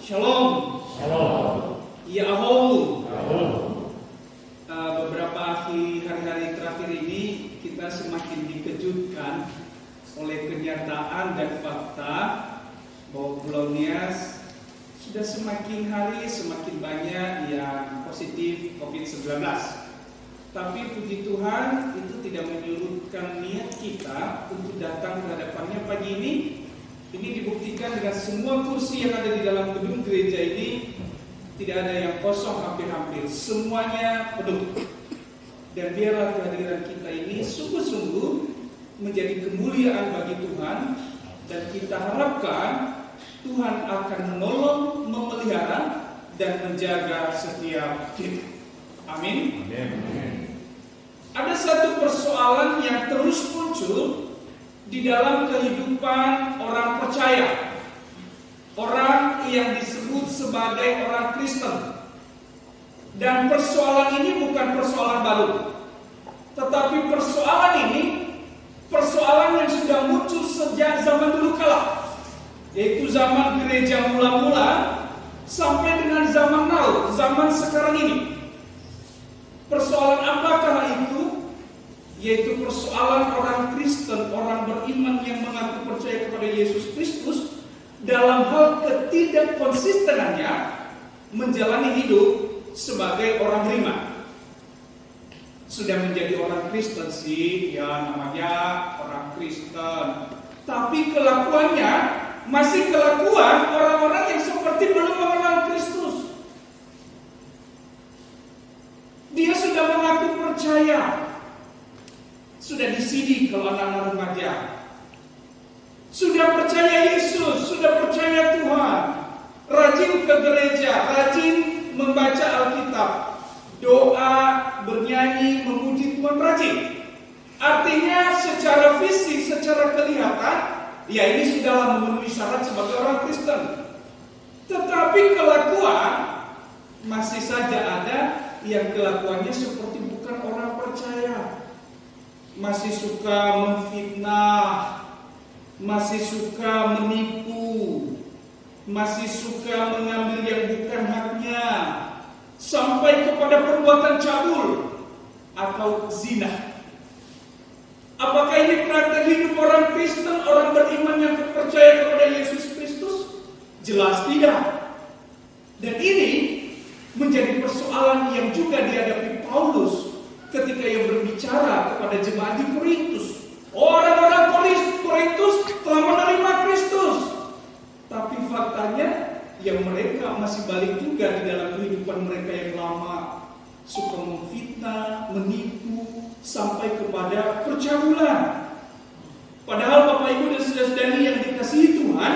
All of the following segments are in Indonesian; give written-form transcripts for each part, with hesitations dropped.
Shalom. Shalom. Ya ahou. Shalom. Beberapa hari-hari terakhir ini kita semakin dikejutkan oleh kenyataan dan fakta bahwa Pulau Nias sudah semakin hari semakin banyak yang positif COVID-19. Tapi puji Tuhan itu tidak menyurutkan niat kita untuk datang ke hadapannya pagi ini. Ini dibuktikan dengan semua kursi yang ada di dalam gedung gereja ini tidak ada yang kosong, hampir-hampir semuanya penuh. Dan biarlah kehadiran kita ini sungguh-sungguh menjadi kemuliaan bagi Tuhan, dan kita harapkan Tuhan akan menolong, memelihara dan menjaga setiap kita. Amin. Ada satu persoalan yang terus muncul di dalam kehidupan orang percaya, orang yang disebut sebagai orang Kristen. Dan persoalan ini bukan persoalan baru, tetapi persoalan ini persoalan yang sudah muncul sejak zaman dulu kala, yaitu zaman gereja mula-mula sampai dengan zaman now, zaman sekarang ini. Persoalan apakah itu? Yaitu persoalan orang Kristen, orang beriman yang mengaku percaya kepada Yesus Kristus dalam hal ketidakkonsistenannya menjalani hidup sebagai orang beriman. Sudah menjadi orang Kristen sih, ya namanya orang Kristen, tapi kelakuannya masih kelakuan orang-orang yang seperti belum mengenal Kristus. Dia sudah mengaku percaya, sudah disidik kalau anak-anak remaja, sudah percaya Yesus, sudah percaya Tuhan, rajin ke gereja, rajin membaca Alkitab, doa, bernyanyi, memuji Tuhan, rajin. Artinya secara fisik, secara kelihatan, ya ini sudahlah memenuhi syarat sebagai orang Kristen. Tetapi kelakuan masih saja ada yang kelakuannya seperti bukan orang percaya. Masih suka memfitnah, masih suka menipu, masih suka mengambil yang bukan haknya, sampai kepada perbuatan cabul atau zina. Apakah ini praktek hidup orang Kristen, orang beriman yang percaya kepada Yesus Kristus? Jelas tidak. Dan ini menjadi persoalan yang juga dihadapi Paulus ketika ia berbicara kepada jemaat di Korintus. Orang-orang Korintus telah menerima Kristus, tapi faktanya yang mereka masih balik juga di dalam kehidupan mereka yang lama, suka memfitnah, menipu, sampai kepada percabulan. Padahal Bapak Ibu dan saudara-saudari yang dikasihi Tuhan,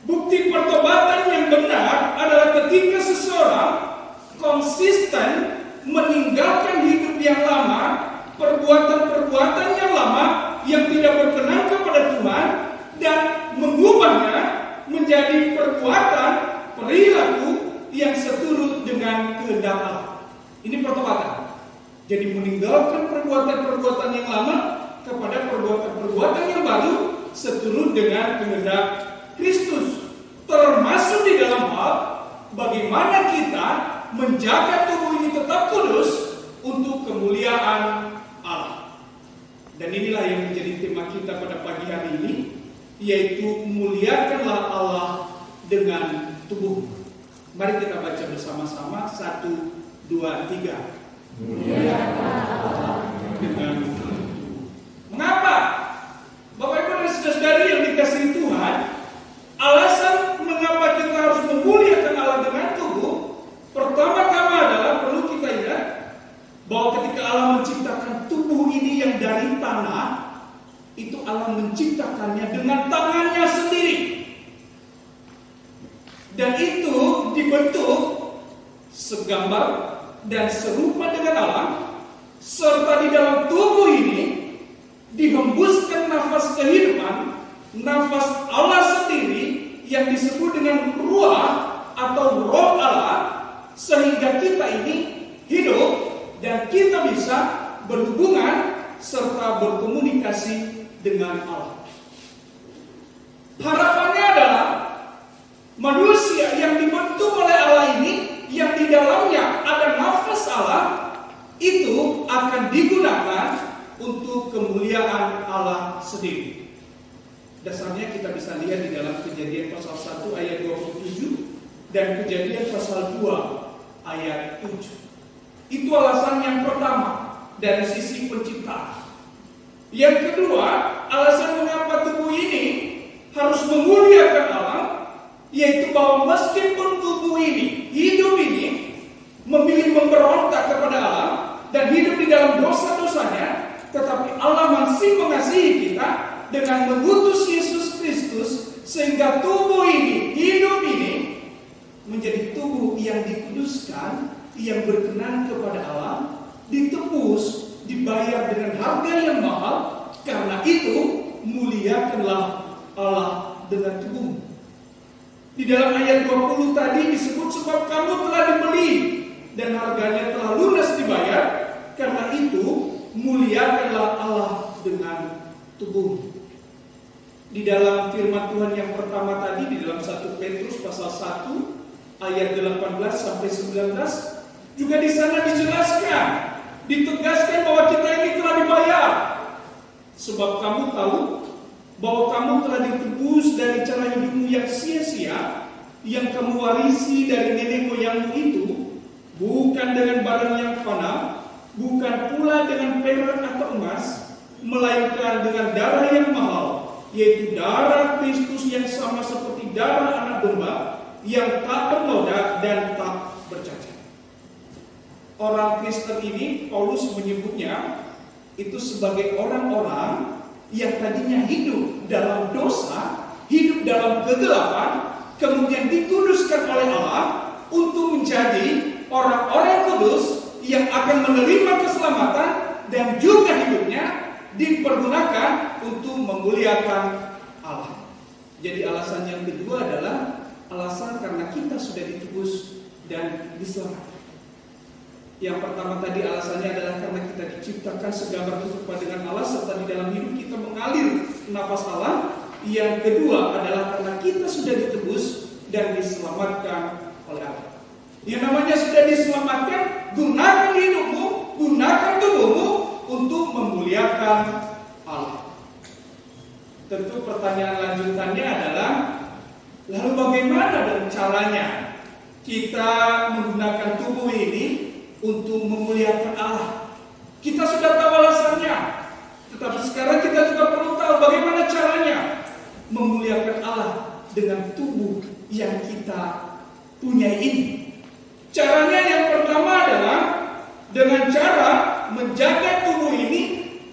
bukti pertobatan yang benar adalah ketika seseorang konsisten meninggalkan hidup yang lama, perbuatan-perbuatan yang lama yang tidak berkenan kepada Tuhan, dan mengubahnya menjadi perbuatan perilaku yang seturut dengan kehendak Allah. Ini pertobatan. Jadi meninggalkan perbuatan-perbuatan yang lama kepada perbuatan-perbuatan yang baru seturut dengan kehendak Kristus. Termasuk di dalam hal bagaimana kita menjaga tubuh ini tetap kudus untuk kemuliaan Allah. Dan inilah yang menjadi tema kita pada pagi hari ini, yaitu muliakanlah Allah dengan tubuh. Mari kita baca bersama-sama 1, 2, 3. Muliakanlah Allah dengan tubuh. Mengapa? Bapak Ibu dan saudara-saudari yang dikasihi Tuhan, alasan mengapa kita harus memuliakan Allah dengan tubuh, pertama-tama adalah perlu kita ingat bahwa ketika Allah menciptakan tubuh ini yang dari tanah, itu Allah menciptakannya dengan tangannya sendiri. Dan itu dibentuk segambar dan serupa dengan Allah, serta di dalam tubuh ini dihembuskan nafas kehidupan, nafas Allah sendiri yang disebut dengan ruah atau roh Allah, sehingga kita ini hidup dan kita bisa berhubungan serta berkomunikasi dengan Allah. Harapannya adalah manusia yang bisa lihat di dalam Kejadian pasal 1 ayat 27 dan Kejadian pasal 2 ayat 7. Itu alasan yang pertama dari sisi penciptaan. Yang kedua, alasan mengapa tubuh ini harus memuliakan Allah, yaitu bahwa meskipun tubuh ini, hidup ini memilih memberontak kepada Allah dan hidup di dalam dosa-dosanya, tetapi Allah masih mengasihi kita dengan mengutus Yesus Kristus sehingga tubuh ini, hidup ini menjadi tubuh yang dikuduskan, yang berkenan kepada Allah, ditebus, dibayar dengan harga yang mahal. Karena itu muliakanlah Allah dengan tubuh. Di dalam ayat 20 tadi disebut sebab kamu telah dibeli dan harganya telah lunas dibayar. Karena itu muliakanlah Allah dengan tubuh. Di dalam firman Tuhan yang pertama tadi, di dalam 1 Petrus pasal 1 ayat 18 sampai 19, juga di sana dijelaskan, ditegaskan bahwa kita ini telah dibayar. Sebab kamu tahu bahwa kamu telah ditebus dari cara hidupmu yang sia-sia, yang kamu warisi dari nenek moyangmu itu, bukan dengan barang yang fana, bukan pula dengan perak atau emas, melainkan dengan darah yang mahal, yaitu darah Kristus yang sama seperti darah anak domba, yang tak bernoda dan tak bercacat. Orang Kristen ini, Paulus menyebutnya itu sebagai orang-orang yang tadinya hidup dalam dosa, hidup dalam kegelapan, kemudian dikuduskan oleh Allah untuk menjadi orang-orang kudus yang akan menerima keselamatan dan juga hidupnya dipergunakan untuk memuliakan Allah. Jadi alasan yang kedua adalah alasan karena kita sudah ditebus dan diselamatkan. Yang pertama tadi alasannya adalah karena kita diciptakan segambar serupa dengan Allah, serta di dalam hidup kita mengalir nafas Allah. Yang kedua adalah karena kita sudah ditebus dan diselamatkan oleh Allah. Yang namanya sudah diselamatkan, gunakan hidupmu, gunakan tubuhmu untuk memuliakan Allah. Tentu pertanyaan lanjutannya adalah, lalu bagaimana dan caranya kita menggunakan tubuh ini untuk memuliakan Allah? Kita sudah tahu alasannya, tetapi sekarang kita juga perlu tahu bagaimana caranya memuliakan Allah dengan tubuh yang kita punya ini. Caranya yang pertama adalah dengan cara menjaga tubuh ini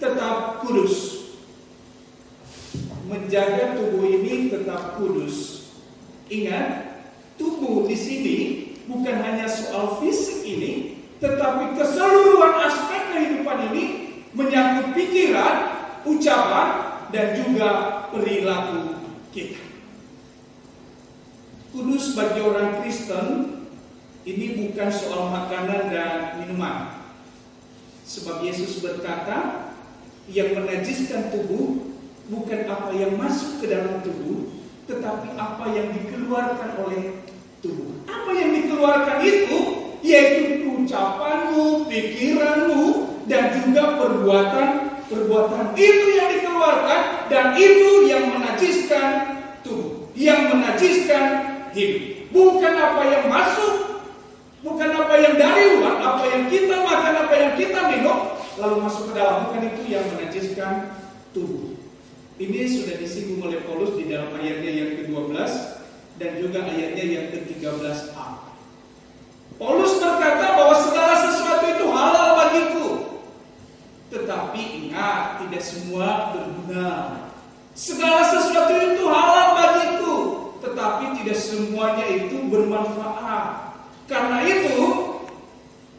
tetap kudus. Menjaga tubuh ini tetap kudus. Ingat, tubuh di sini bukan hanya soal fisik ini, tetapi keseluruhan aspek kehidupan ini menyangkut pikiran, ucapan, dan juga perilaku kita. Kudus bagi orang Kristen ini bukan soal makanan dan minuman. Sebab Yesus berkata, yang menajiskan tubuh bukan apa yang masuk ke dalam tubuh, tetapi apa yang dikeluarkan oleh tubuh. Apa yang dikeluarkan itu yaitu ucapanmu, pikiranmu, dan juga perbuatan itu yang dikeluarkan, dan itu yang menajiskan tubuh, yang menajiskan hidup. Bukan apa yang masuk, bukan apa yang dari luar, apa yang kita makan, apa yang kita minum lalu masuk ke dalam, bukan itu yang menajiskan tubuh. Ini sudah disinggung oleh Paulus di dalam ayatnya yang ke-12 dan juga ayatnya yang ke-13a. Paulus berkata bahwa segala sesuatu itu halal bagiku, tetapi ingat, tidak semua berguna. Segala sesuatu itu halal bagiku, tetapi tidak semuanya itu bermanfaat. Karena itu,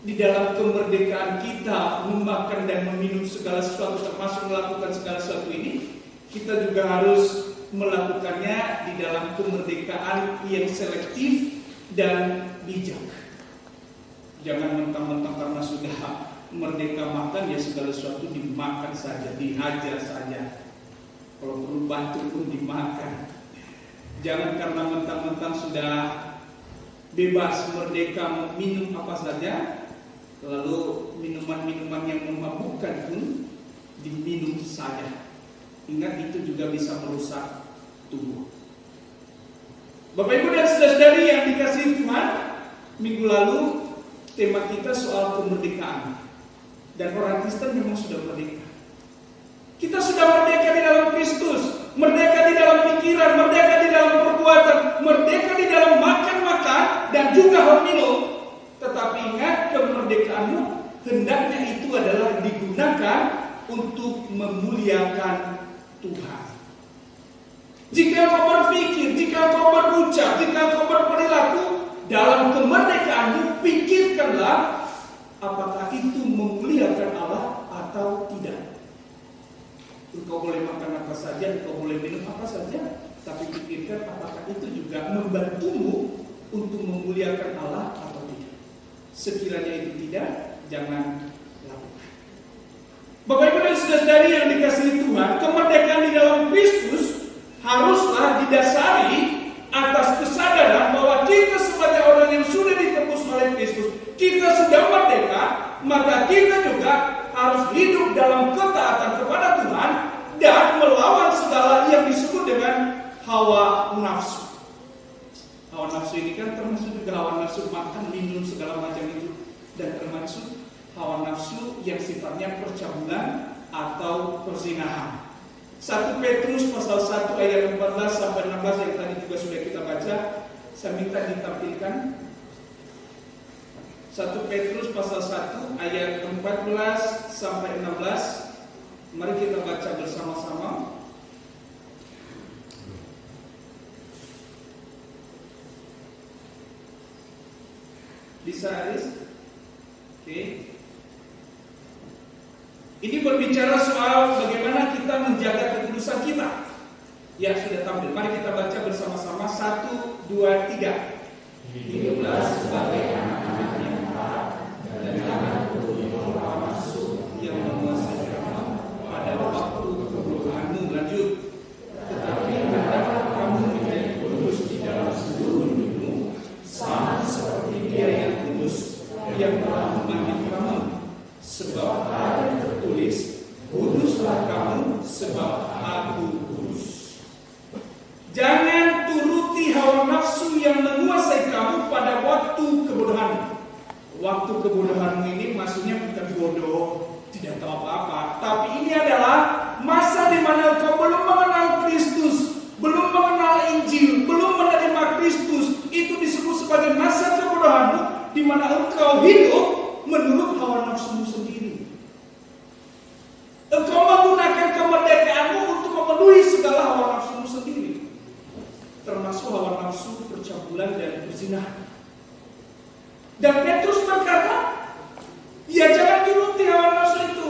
di dalam kemerdekaan kita memakan dan meminum segala sesuatu, termasuk melakukan segala sesuatu ini, kita juga harus melakukannya di dalam kemerdekaan yang selektif dan bijak. Jangan mentang-mentang karena sudah merdeka makan, ya segala sesuatu dimakan saja, dihajar saja. Kalau perlu batu pun dimakan. Jangan karena mentang-mentang sudah bebas merdeka minum apa saja, lalu minuman-minuman yang memabukkan pun diminum saja. Ingat, itu juga bisa merusak tumbuh. Bapak Ibu dan saudara-saudari yang dikasihi Tuhan, minggu lalu tema kita soal kemerdekaan. Dan orang Kristen memang sudah merdeka. Kita sudah merdeka di dalam Kristus, merdeka di dalam pikiran, merdeka di dalam perbuatan, merdeka di dalam makan-makan dan juga minum. Tetapi ingat, kemerdekaanmu hendaknya itu adalah digunakan untuk memuliakan Tuhan. Jika kau berpikir, jika kau berucap, jika kau berperilaku dalam kemerdekaanmu, pikirkanlah apakah itu memuliakan Allah atau tidak. Engkau boleh makan apa saja, engkau boleh minum apa saja, tapi pikirkan apakah itu juga membantumu untuk memuliakan Allah atau tidak. Sekiranya itu tidak, jangan lakukan. Bapak Ibu dan saudara-saudari yang dikasihi Tuhan, kemerdekaan di dalam Kristus haruslah didasari atas kesadaran bahwa kita sebagai orang yang sudah ditebus oleh Kristus, kita sudah merdeka, maka kita juga harus hidup dalam ketaatan kepada Tuhan dan melawan segala yang disebut dengan hawa nafsu. Hawa nafsu ini kan termasuk juga hawa nafsu makan, minum, segala macam itu, dan termasuk hawa nafsu yang sifatnya percabulan atau perzinahan. 1 Petrus pasal 1 ayat 14 sampai 16 yang tadi juga sudah kita baca, saya minta ditampilkan. 1 Petrus pasal 1 ayat 14 sampai 16. Mari kita baca bersama-sama. Bisa, Aris? Oke. Ini berbicara soal bagaimana kita menjaga kekudusan kita. Ya, sudah tampil. Mari kita baca bersama-sama. 1, 2, 3. Hiduplah sebagai anak-anak yang taat dan jangan turuti hawa nafsu yang menguasai kamu pada waktu kebodohanmu. Lanjut. Tetapi hendaklah kamu menjadi kudus di dalam seluruh hidupmu, sama seperti Dia yang kudus yang telah memanggil kamu. Sebab ada tertulis, kuduslah kamu sebab Aku kudus. Jangan turuti hawa nafsu yang menguasai kamu pada waktu kebodohan. Waktu kebodohan ini maksudnya bukan bodoh, tidak tahu apa-apa, tapi ini adalah masa di mana kau belum mengenal Kristus, belum mengenal Injil, belum menerima Kristus. Itu disebut sebagai masa kebodohanmu, di mana engkau hidup menurut hawa nafsumu sendiri. Engkau menggunakan kemerdekaanmu untuk memenuhi segala hawa nafsumu sendiri, termasuk hawa nafsu percabulan dan perzinahan. Dan Petrus berkata, ya jangan turuti hawa nafsu itu.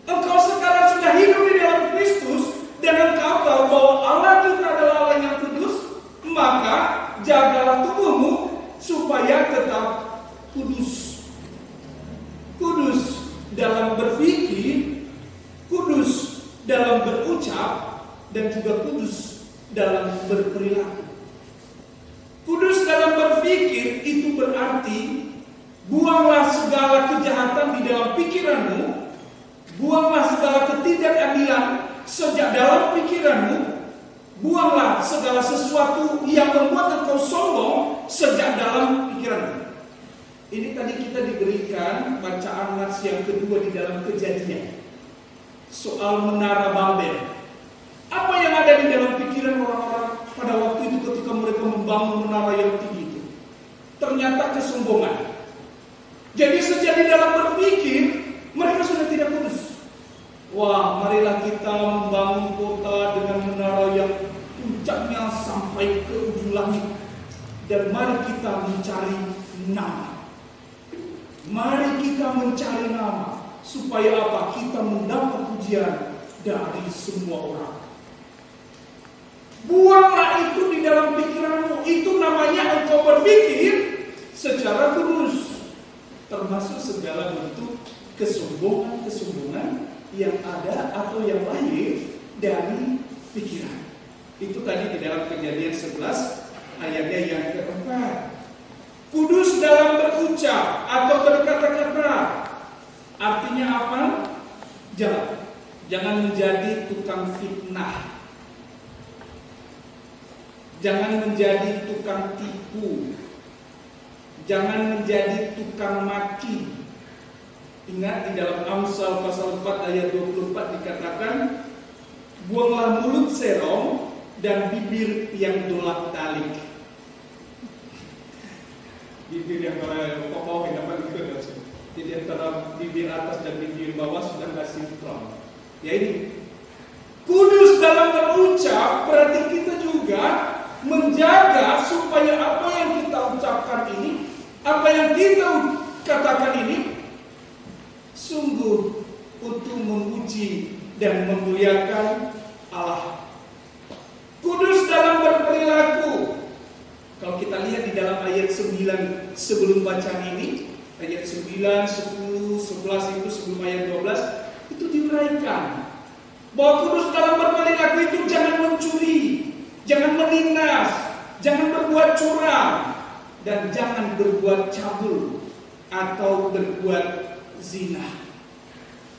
Engkau sekarang sudah hidup di dalam Kristus dan engkau tahu bahwa Allah kita adalah Allah yang kudus, maka jagalah tubuhmu supaya tetap kudus. Kudus dalam berpikir, kudus dalam berucap, dan juga kudus dalam berperilaku. Kudus dalam berpikir itu berarti buanglah segala kejahatan di dalam pikiranmu, buanglah segala ketidakadilan sejak dalam pikiranmu, buanglah segala sesuatu yang membuat engkau sombong sejak dalam pikiranmu. Ini tadi kita diberikan bacaan nats yang kedua di dalam Kejadian soal menara Babel. Apa yang ada di dalam pikiran orang-orang pada waktu itu ketika mereka membangun menara yang tinggi itu? Ternyata kesombongan. Jadi sejak di dalam berpikir mereka sudah tidak kudus. Wah, marilah kita membangun kota dengan menara yang puncaknya sampai ke ujung langit. Dan mari kita mencari nama. Mari kita mencari nama. Supaya apa? Kita mendapat pujian dari semua orang. Buanglah itu di dalam pikiranmu. Itu namanya engkau berpikir secara kudus, termasuk segala bentuk kesombongan-kesombongan yang ada atau yang lahir dari pikiran. Itu tadi di dalam Kejadian 11 ayatnya yang keempat. Kudus dalam berucap atau berkata-kata. Artinya apa? Jangan menjadi tukang fitnah. Jangan menjadi tukang tipu. Jangan menjadi tukang maki. Ingat di dalam Amsal pasal 4 ayat 24 dikatakan, buanglah mulut serong dan bibir yang dolak-dalik. Bibir yang kokoh yang apa gitu. Jadi antara bibir atas dan bibir bawah sudah nggak sinkron. Ya ini kudus dalam berucap, berarti kita juga menjaga supaya apa yang kita ucapkan ini, apa yang kita katakan ini sungguh untuk memuji dan memuliakan Allah. Kudus dalam berperilaku. Kalau kita lihat di dalam ayat 9 sebelum bacaan ini, ayat 9, 10, 11 itu sebelum ayat 12 itu diuraikan bahwa kudus dalam berperilaku itu jangan mencuri, jangan menindas, jangan berbuat curang, dan jangan berbuat cabul atau berbuat zina.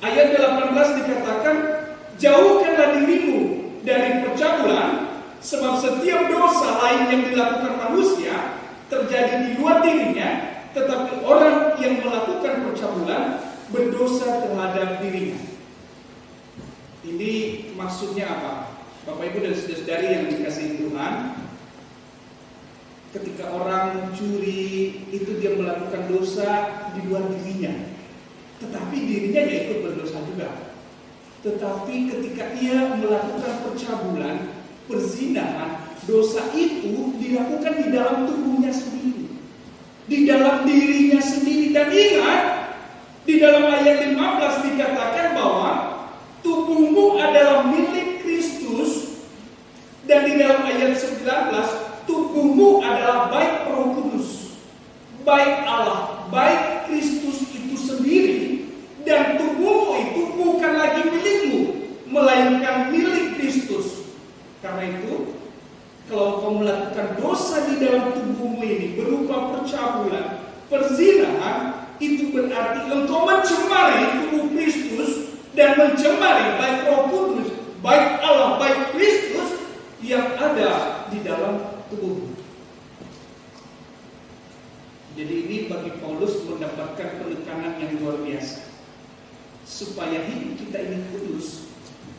Ayat 18 dikatakan, jauhkanlah dirimu dari percabulan, sebab setiap dosa lain yang dilakukan manusia terjadi di luar dirinya, tetapi orang yang melakukan percabulan berdosa terhadap dirinya. Ini maksudnya apa? Bapak Ibu dan saudara-saudari yang dikasihi Tuhan, ketika orang mencuri itu dia melakukan dosa di luar dirinya, tetapi dirinya ya ikut berdosa juga. Tetapi ketika ia melakukan percabulan, perzinahan, dosa itu dilakukan di dalam tubuhnya sendiri, di dalam dirinya sendiri. Dan ingat, di dalam ayat 15 dikatakan bahwa tubuhmu adalah milik Kristus, dan di dalam ayat 19 tubuhmu adalah baik Roh Kudus, baik Allah, baik Kristus itu sendiri, dan tubuhmu itu bukan lagi milikmu, melainkan milik Kristus. Karena itu, kalau kau melakukan dosa di dalam tubuhmu ini berupa percabulan, perzinahan, itu berarti engkau mencemari tubuh Kristus dan mencemari baik Roh Kudus, baik Allah, baik Kristus yang ada di dalam tubuhmu. Jadi ini bagi Paulus mendapatkan penekanan yang luar biasa, supaya hidup kita ini kudus.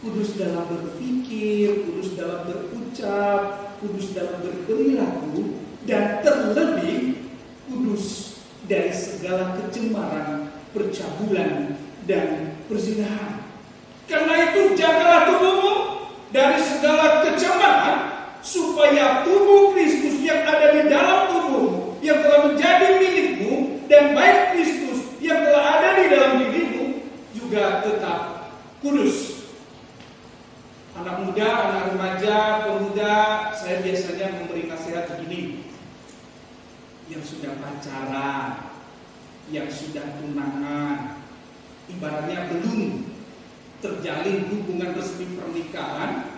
Kudus dalam berpikir, kudus dalam berucap, kudus dalam berperilaku, dan terlebih kudus dari segala kecemaran, percabulan, dan perzinahan. Karena itu jagalah tubuhmu dari segala kecemaran, supaya tubuh Kristus yang ada di dalam tubuhmu, yang telah menjadi milikmu, dan baik Kristus yang telah ada di dalam dirimu juga tetap kudus. Anak muda, anak remaja, pemuda, saya biasanya memberi nasihat begini. Yang sudah pacaran, yang sudah tunangan, ibaratnya belum terjalin hubungan resmi pernikahan,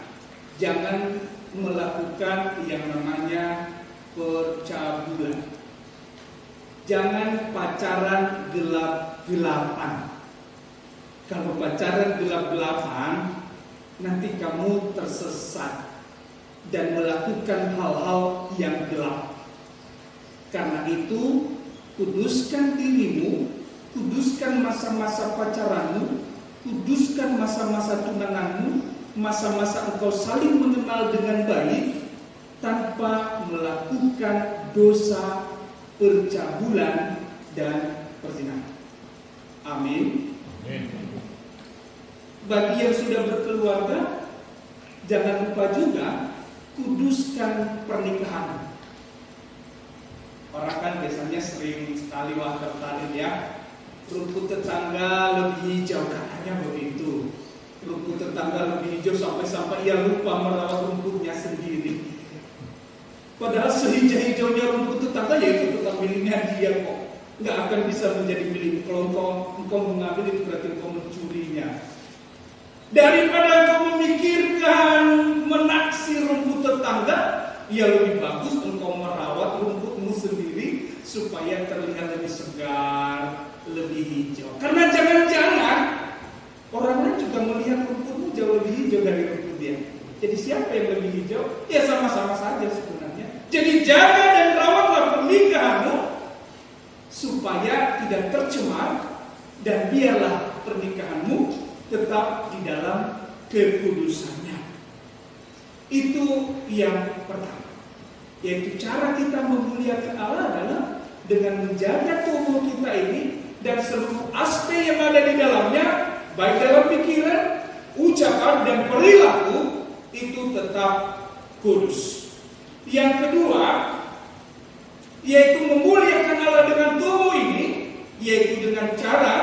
jangan melakukan yang namanya percabulan. Jangan pacaran gelap-gelapan. Kalau pacaran gelap-gelapan, nanti kamu tersesat dan melakukan hal-hal yang gelap. Karena itu, kuduskan dirimu, kuduskan masa-masa pacaranmu, kuduskan masa-masa tunanganmu, masa-masa engkau saling mengenal dengan baik, tanpa melakukan dosa percabulan dan perzinahan. Amin. Bagi yang sudah berkeluarga, jangan lupa juga kuduskan pernikahan. Orang kan biasanya sering sekali tertarik ya, rumput tetangga lebih hijau, katanya begitu. Rumput tetangga lebih hijau sampai-sampai ia lupa merawat rumputnya sendiri. Padahal sehijau-hijaunya rumput tetangga yaitu tetap miliknya dia kok. Nggak akan bisa menjadi milik. Kalau engkau mengambil itu berarti engkau mencurinya. Daripada engkau memikirkan menaksir rumput tetangga, ya lebih bagus engkau merawat rumputmu sendiri supaya terlihat lebih segar, lebih hijau. Karena jangan-jangan orang lain juga melihat rumputmu jauh lebih hijau dari rumput dia. Jadi siapa yang lebih hijau? Ya sama-sama saja sebenarnya. Jadi jaga dan rawatlah pernikahanmu supaya tidak tercemar, dan biarlah pernikahanmu tetap di dalam kekudusannya. Itu yang pertama. Yaitu cara kita memuliakan Allah adalah dengan menjaga tubuh kita ini dan seluruh aspek yang ada di dalamnya, baik dalam pikiran, ucapan, dan perilaku, itu tetap kudus. Yang kedua, yaitu memuliakan Allah dengan tubuh ini, yaitu dengan cara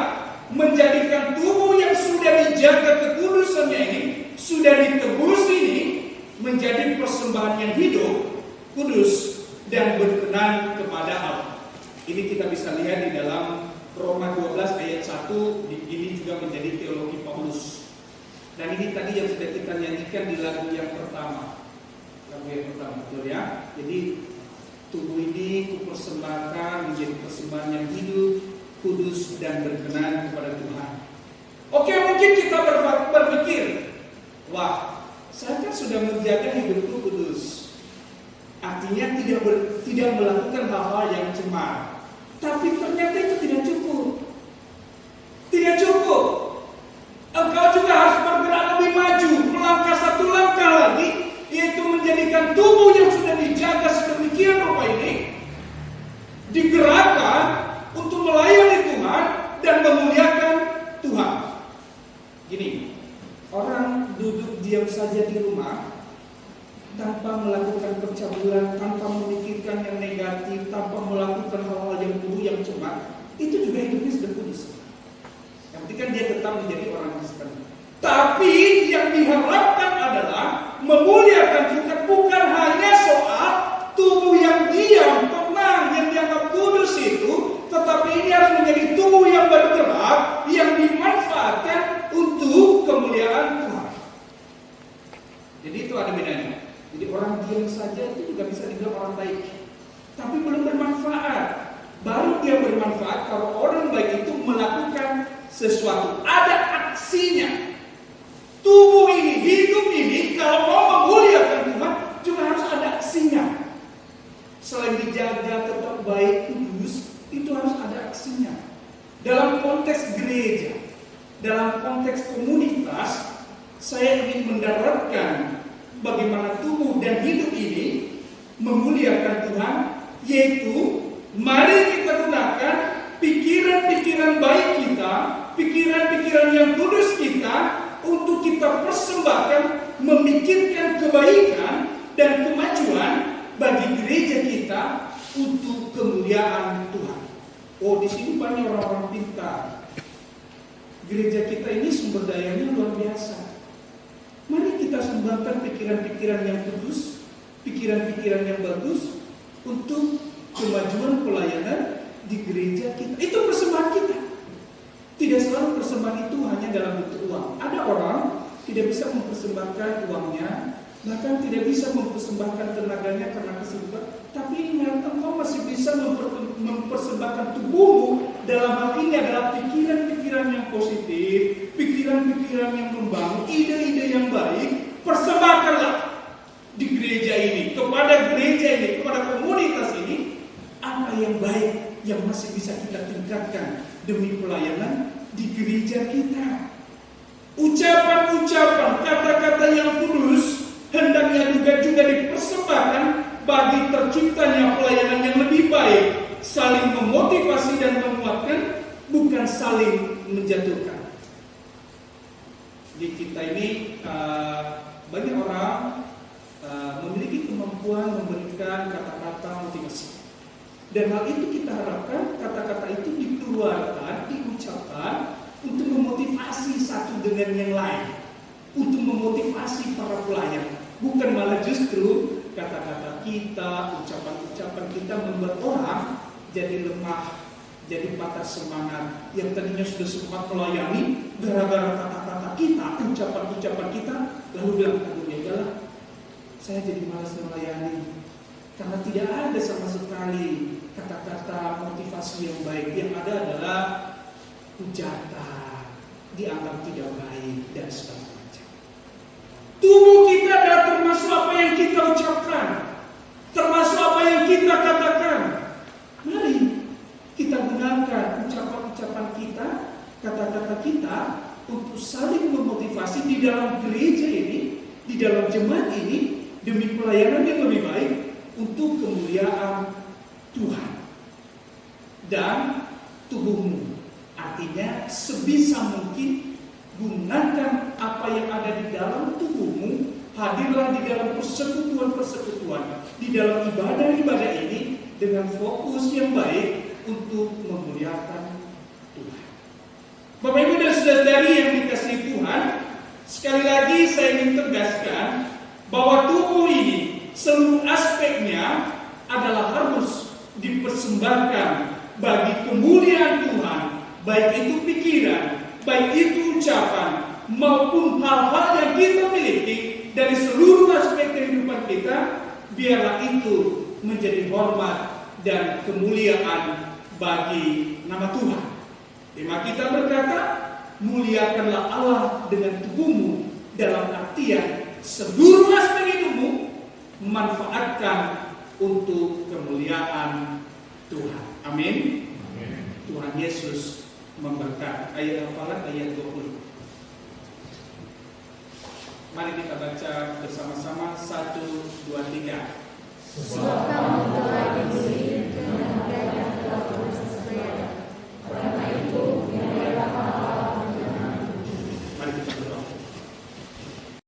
menjadikan tubuh yang sudah dijaga kekudusannya ini, sudah ditebus ini, menjadi persembahan yang hidup, kudus, dan berkenan kepada Allah. Ini kita bisa lihat di dalam Roma 12 ayat 1. Ini juga menjadi teologi Paulus. Dan ini tadi yang sudah kita nyanyikan di lagu yang pertama. Lagu yang pertama, betul ya? Jadi tubuh ini kupersembahkan menjadi persembahan yang hidup, kudus, dan berkenan kepada Tuhan. Oke, mungkin kita berpikir, wah, saya kan sudah menjaga hidupku kudus. Artinya tidak melakukan hal-hal yang cemar. Tapi ternyata itu tidak cukup. Tidak cukup. Engkau juga harus bergerak lebih maju, melangkah satu langkah lagi, yaitu menjadikan tubuh yang sudah dijaga sedemikian rupa ini digerakkan untuk melayani Tuhan dan memuliakan Tuhan. Gini, orang duduk diam saja di rumah tanpa melakukan percabulan, tanpa memikirkan yang negatif, tanpa melakukan hal-hal yang buruk, yang cemar, itu juga hidupnya sudah kudus. Yang penting kan dia tetap menjadi orang Kristen. Tapi yang diharapkan adalah memuliakan bukan hanya soal tubuh yang diam, tenang, yang dianggap kudus itu, tetapi ini harus menjadi tubuh yang bergerak, yang dimanfaatkan untuk kemuliaan Tuhan. Jadi itu ada bedanya. Jadi orang diam saja itu juga bisa dibilang orang baik, tapi belum bermanfaat. Baru dia bermanfaat kalau orang baik itu melakukan sesuatu, ada aksinya. Tubuh ini, hidup ini, kalau mau memuliakan Tuhan juga harus ada aksinya. Selain dijaga tetap baik, kudus, itu harus ada aksinya. Dalam konteks gereja, dalam konteks komunitas, saya ingin mendaratkan bagaimana tubuh dan hidup ini memuliakan Tuhan, yaitu mari kita gunakan pikiran-pikiran baik kita, pikiran-pikiran yang kudus kita, untuk kita persembahkan, memikirkan kebaikan dan kemajuan bagi gereja kita untuk kemuliaan Tuhan. Oh, di sini banyak orang-orang pintar. Gereja kita ini sumber dayanya luar biasa. Mari kita sumbangkan pikiran-pikiran yang kudus, pikiran-pikiran yang bagus untuk kemajuan pelayanan di gereja kita. Itu persembahan kita. Tidak selalu persembahan itu hanya dalam bentuk uang. Ada orang tidak bisa mempersembahkan uangnya, bahkan tidak bisa mempersembahkan tenaganya karena kesibukan. Tapi ingat, engkau masih bisa mempersembahkan tubuhmu. Dalam hal ini adalah pikiran-pikiran yang positif, pikiran-pikiran yang membangun, ide-ide yang baik. Persembahkanlah di gereja ini, kepada gereja ini, kepada komunitas ini, apa yang baik yang masih bisa kita tingkatkan demi pelayanan di gereja kita. Ucapan-ucapan, kata-kata yang kudus hendaknya juga dipersembahkan bagi terciptanya pelayanan yang lebih baik, saling memotivasi dan menguatkan, bukan saling menjatuhkan. Di kita ini banyak orang memiliki kemampuan memberikan kata-kata motivasi. Dan hal itu kita harapkan kata-kata itu dikeluarkan, diucapkan untuk memotivasi satu dengan yang lain, untuk memotivasi para pelayan. Bukan malah justru kata-kata kita, ucapan-ucapan kita membuat orang jadi lemah, jadi patah semangat. Yang tadinya sudah sempat melayani, gara-gara kata-kata kita, ucapan-ucapan kita, lalu bilang, aduh ya udahlah, saya jadi malas melayani. Karena tidak ada sama sekali kata-kata motivasi yang baik. Yang ada adalah hujatan, dianggap tidak baik, dan sebagainya. Tubuh kita adalah termasuk apa yang kita ucapkan, termasuk apa yang kita katakan. Mari kita gunakan ucapan-ucapan kita, kata-kata kita untuk saling memotivasi di dalam gereja ini, di dalam jemaat ini, demi pelayanan yang lebih baik untuk kemuliaan Tuhan dan tubuhmu. Artinya sebisa mungkin gunakan apa yang ada di dalam tubuhmu, hadirlah di dalam persekutuan-persekutuan, di dalam ibadah-ibadah ini dengan fokus yang baik untuk memuliakan Tuhan. Bapak Ibu dan Saudari yang dikasihi Tuhan, sekali lagi saya ingin tegaskan bahwa tubuh ini seluruh aspeknya adalah harus dipersembahkan bagi kemuliaan Tuhan, baik itu pikiran, baik itu ucapan, maupun hal-hal yang kita miliki dari seluruh aspek kehidupan kita, biarlah itu menjadi hormat dan kemuliaan bagi nama Tuhan. Tema kita berkata, muliakanlah Allah dengan tubuhmu, dalam artian seluruh aspek hidupmu manfaatkan untuk kemuliaan Tuhan. Amin. Tuhan Yesus memberkati. Ayat hafalan ayat 20. Mari kita baca bersama-sama 1, 2, 3. Sebab kamu telah diberi